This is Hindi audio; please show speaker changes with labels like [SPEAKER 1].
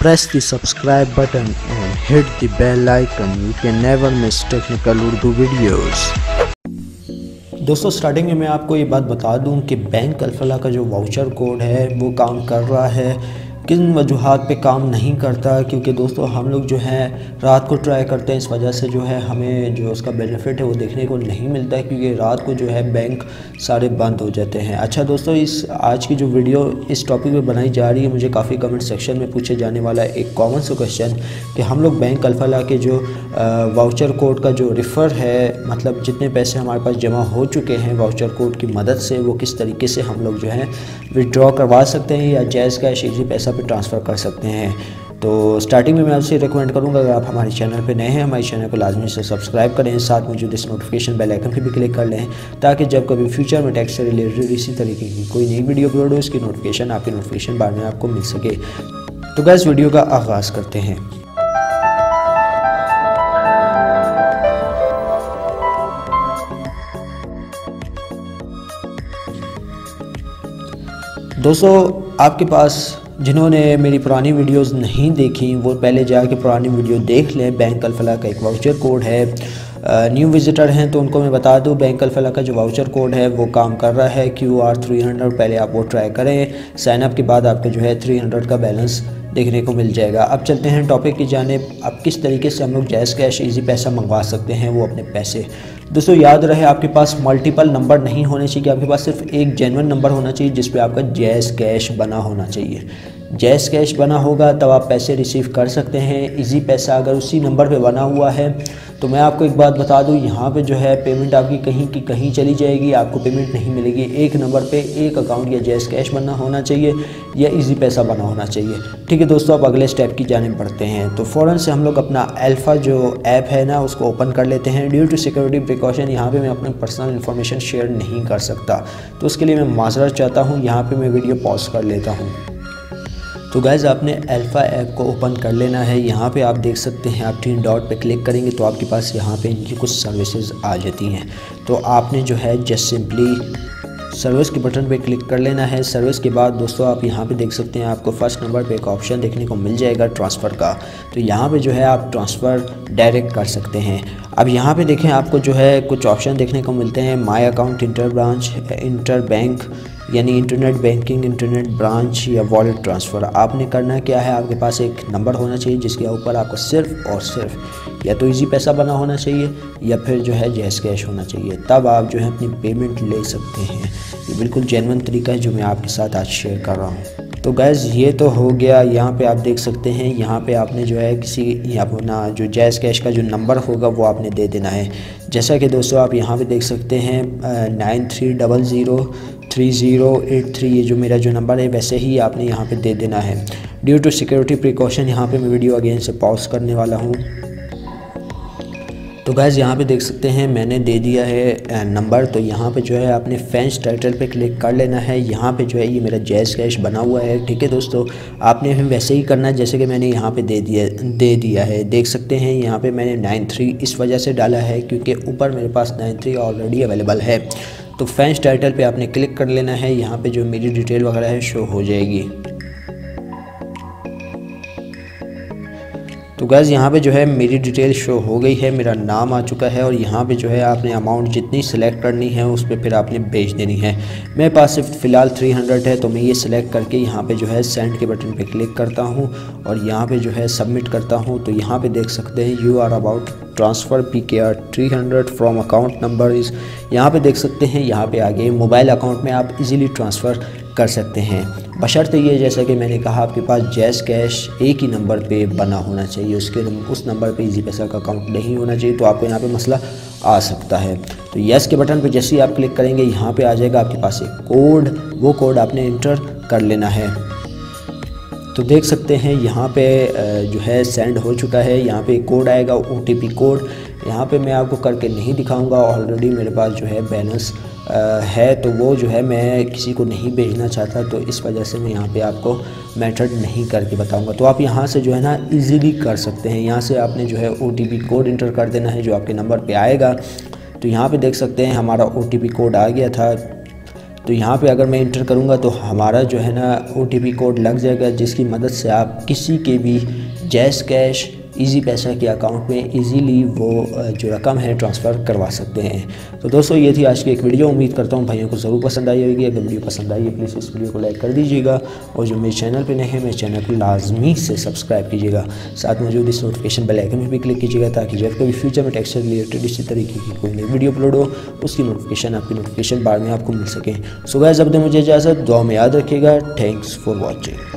[SPEAKER 1] Press the subscribe button and hit the bell icon. You can never miss technical Urdu videos.
[SPEAKER 2] दोस्तों स्टार्टिंग में मैं आपको ये बात बता दूं कि बैंक अल-फलाह का जो वाउचर कोड है वो काम कर रहा है। किन वजूहात पे काम नहीं करता, क्योंकि दोस्तों हम लोग जो है रात को ट्राई करते हैं, इस वजह से जो है हमें जो उसका बेनिफिट है वो देखने को नहीं मिलता है, क्योंकि रात को जो है बैंक सारे बंद हो जाते हैं। अच्छा दोस्तों, इस आज की जो वीडियो इस टॉपिक पे बनाई जा रही है, मुझे काफ़ी कमेंट सेक्शन में पूछे जाने वाला एक कॉमन सा क्वेश्चन कि हम लोग बैंक अल-फलाह के जो वाउचर कोड का जो रिफ़र है, मतलब जितने पैसे हमारे पास जमा हो चुके हैं वाउचर कोड की मदद से, वो किस तरीके से हम लोग जो है विड्रॉ करवा सकते हैं या जैज़ कैश इजी पैसा पे ट्रांसफ़र कर सकते हैं। तो स्टार्टिंग में मैं आपसे रिकमेंड करूंगा, अगर आप हमारे चैनल पे नए हैं, हमारे चैनल को लाजमी से सब्सक्राइब करें, साथ मौजूद इस नोटिफिकेशन बेल आइकन पे भी क्लिक कर लें, ताकि जब कभी फ्यूचर में टैक्स से रिलेटेड इसी तरीके की कोई नई वीडियो अपलोड हो, उसकी नोटिफिकेशन आपके नोटिफिकेशन बार में आपको मिल सके। तो गाइस वीडियो का आगाज़ करते हैं। दोस्तों आपके पास जिन्होंने मेरी पुरानी वीडियोस नहीं देखी वो पहले जाके पुरानी वीडियो देख लें। बैंक अल-फलाह का एक वाउचर कोड है। न्यू विज़िटर हैं तो उनको मैं बता दूं, बैंक अल-फलाह का जो वाउचर कोड है वो काम कर रहा है। QR 300 पहले आप वो ट्राई करें। साइन अप के बाद आपको जो है 300 का बैलेंस देखने को मिल जाएगा। अब चलते हैं टॉपिक की जानिब। अब किस तरीके से हम लोग जैज़ कैश इजी पैसा मंगवा सकते हैं वो अपने पैसे। दोस्तों याद रहे, आपके पास मल्टीपल नंबर नहीं होने चाहिए, आपके पास सिर्फ एक जेन्युइन नंबर होना चाहिए जिस पे आपका जैज़ कैश बना होना चाहिए। जैज़ कैश बना होगा तब आप पैसे रिसीव कर सकते हैं। इजी पैसा अगर उसी नंबर पे बना हुआ है तो मैं आपको एक बात बता दूं, यहाँ पे जो है पेमेंट आपकी कहीं की कहीं चली जाएगी, आपको पेमेंट नहीं मिलेगी। एक नंबर पे एक अकाउंट या जैज़ कैश बनना होना चाहिए या इजी पैसा बना होना चाहिए। ठीक है दोस्तों, अब अगले स्टेप की जानिब बढ़ते हैं। तो फ़ौरन से हम लोग अपना अल्फ़ा जो ऐप है ना उसको ओपन कर लेते हैं। ड्यू टू सिक्योरिटी प्रिकॉशन यहाँ पे मैं अपनी पर्सनल इन्फॉर्मेशन शेयर नहीं कर सकता, तो उसके लिए मैं माज़रत चाहता हूँ। यहाँ पे मैं वीडियो पॉज कर लेता हूँ। तो गाइज़ आपने अल्फ़ा ऐप को ओपन कर लेना है। यहाँ पे आप देख सकते हैं, आप 3 डॉट पे क्लिक करेंगे तो आपके पास यहाँ पे इनकी कुछ सर्विसेज आ जाती हैं। तो आपने जो है जस्ट सिंपली सर्विस के बटन पे क्लिक कर लेना है। सर्विस के बाद दोस्तों आप यहाँ पे देख सकते हैं, आपको फर्स्ट नंबर पे एक ऑप्शन देखने को मिल जाएगा ट्रांसफ़र का। तो यहाँ पे जो है आप ट्रांसफ़र डायरेक्ट कर सकते हैं। अब यहाँ पे देखें, आपको जो है कुछ ऑप्शन देखने को मिलते हैं, my account, inter branch, inter bank यानी इंटरनेट बैंकिंग, इंटरनेट ब्रांच या वॉलेट ट्रांसफ़र। आपने करना क्या है, आपके पास एक नंबर होना चाहिए जिसके ऊपर आपको सिर्फ़ और सिर्फ या तो इजी पैसा बना होना चाहिए या फिर जो है जैज़ कैश होना चाहिए, तब आप जो है अपनी पेमेंट ले सकते हैं। ये बिल्कुल जेन्युइन तरीका है जो मैं आपके साथ आज शेयर कर रहा हूँ। तो गैस ये तो हो गया। यहाँ पे आप देख सकते हैं, यहाँ पे आपने जो है किसी अपना जो जैज़ कैश का जो नंबर होगा वो आपने दे देना है। जैसा कि दोस्तों आप यहाँ पे देख सकते हैं 93003083, ये जो मेरा जो नंबर है वैसे ही आपने यहाँ पे दे देना है। ड्यू टू सिक्योरिटी प्रिकॉशन यहाँ पे मैं वीडियो अगेन से पॉज करने वाला हूँ। तो गाइज़ यहाँ पे देख सकते हैं मैंने दे दिया है नंबर। तो यहाँ पे जो है आपने फैंस टाइटल पे क्लिक कर लेना है। यहाँ पे जो है ये मेरा जैज़ कैश बना हुआ है। ठीक है दोस्तों, आपने हम वैसे ही करना है जैसे कि मैंने यहाँ पे दे दिया है। देख सकते हैं यहाँ पे मैंने 93 इस वजह से डाला है क्योंकि ऊपर मेरे पास 93 ऑलरेडी अवेलेबल है। तो फैंस टाइटल पे आपने क्लिक कर लेना है। यहाँ पे जो मेरी डिटेल वगैरह है शो हो जाएगी। तो गाइज़ यहाँ पे जो है मेरी डिटेल शो हो गई है, मेरा नाम आ चुका है और यहाँ पे जो है आपने अमाउंट जितनी सेलेक्ट करनी है उस पर फिर आपने भेज देनी है। मेरे पास सिर्फ फ़िलहाल 300 है, तो मैं ये सिलेक्ट करके यहाँ पे जो है सेंड के बटन पे क्लिक करता हूँ और यहाँ पे जो है सबमिट करता हूँ। तो यहाँ पे देख सकते हैं you are about transfer PKR 300 from account number is, यहाँ पे देख सकते हैं यहाँ पे आगे मोबाइल अकाउंट में आप इजीली ट्रांसफ़र कर सकते हैं। बशर्ते ये जैसा कि मैंने कहा आपके पास जैज़ कैश एक ही नंबर पे बना होना चाहिए, उस नंबर पे इजी पैसा का अकाउंट नहीं होना चाहिए, तो आपको यहाँ पे मसला आ सकता है। तो यस के बटन पे जैसे ही आप क्लिक करेंगे यहाँ पे आ जाएगा आपके पास एक कोड, वो कोड आपने इंटर कर लेना है। तो देख सकते हैं यहाँ पे जो है सेंड हो चुका है। यहाँ पे एक कोड आएगा OTP कोड, यहाँ पे मैं आपको करके नहीं दिखाऊंगा, ऑलरेडी मेरे पास जो है बैलेंस है, तो वो जो है मैं किसी को नहीं भेजना चाहता, तो इस वजह से मैं यहाँ पे आपको मेथड नहीं करके बताऊंगा। तो आप यहाँ से जो है ना इजीली कर सकते हैं। यहाँ से आपने जो है OTP कोड इंटर कर देना है जो आपके नंबर पे आएगा। तो यहाँ पे देख सकते हैं हमारा OTP कोड आ गया था तो यहाँ पे अगर मैं इंटर करूँगा तो हमारा जो है ना OTP कोड लग जाएगा, जिसकी मदद से आप किसी के भी जैज़ कैश इजी पैसा के अकाउंट में इजीली वो जो रकम है ट्रांसफ़र करवा सकते हैं। तो दोस्तों ये थी आज की एक वीडियो, उम्मीद करता हूँ भाइयों को ज़रूर पसंद आई होगी। अगर वीडियो पसंद आई है प्लीज़ इस वीडियो को लाइक कर दीजिएगा, और जो मेरे चैनल पे नए हैं मेरे चैनल को लाजमी से सब्सक्राइब कीजिएगा। साथ मौजूद इस नोटिफिकेशन बेल आइकन में भी क्लिक कीजिएगा, ताकि जब कभी फ्यूचर में टैक्स से रिलेटेड इसी तरीके की कोई नई वीडियो अपलोड हो उसकी नोटिफिकेशन आपकी नोटिफिकेशन बार में आपको मिल सके। सो गाइस अब मुझे इजाज़त, दुआ में याद रखिएगा। Thanks for watching.